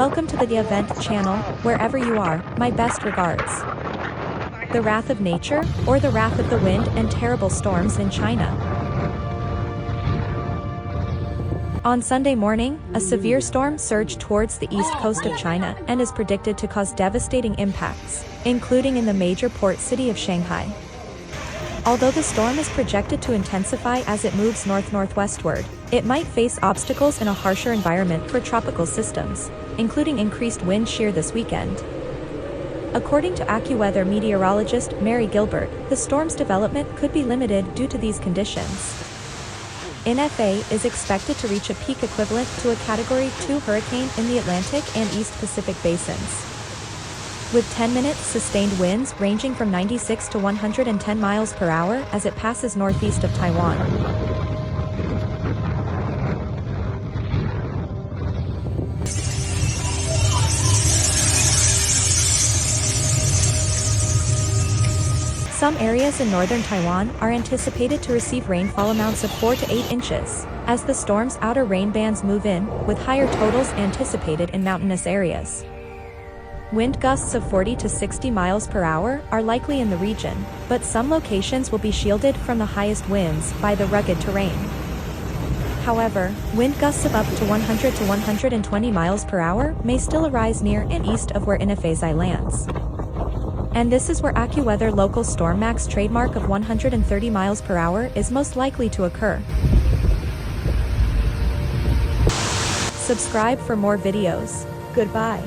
Welcome to the event channel, wherever you are, my best regards. The wrath of nature, or the wrath of the wind and terrible storms in China. On Sunday morning, a severe storm surged towards the east coast of China and is predicted to cause devastating impacts, including in the major port city of Shanghai. Although the storm is projected to intensify as it moves north-northwestward, it might face obstacles in a harsher environment for tropical systems, including increased wind shear this weekend. According to AccuWeather meteorologist Mary Gilbert, the storm's development could be limited due to these conditions. NFA is expected to reach a peak equivalent to a Category 2 hurricane in the Atlantic and East Pacific basins, with 10-minute sustained winds ranging from 96 to 110 miles per hour as it passes northeast of Taiwan. Some areas in northern Taiwan are anticipated to receive rainfall amounts of 4 to 8 inches, as the storm's outer rain bands move in, with higher totals anticipated in mountainous areas. Wind gusts of 40 to 60 miles per hour are likely in the region, but some locations will be shielded from the highest winds by the rugged terrain. However, wind gusts of up to 100 to 120 miles per hour may still arise near and east of where NFA lands. And this is where AccuWeather local storm max trademark of 130 miles per hour is most likely to occur. Subscribe for more videos. Goodbye.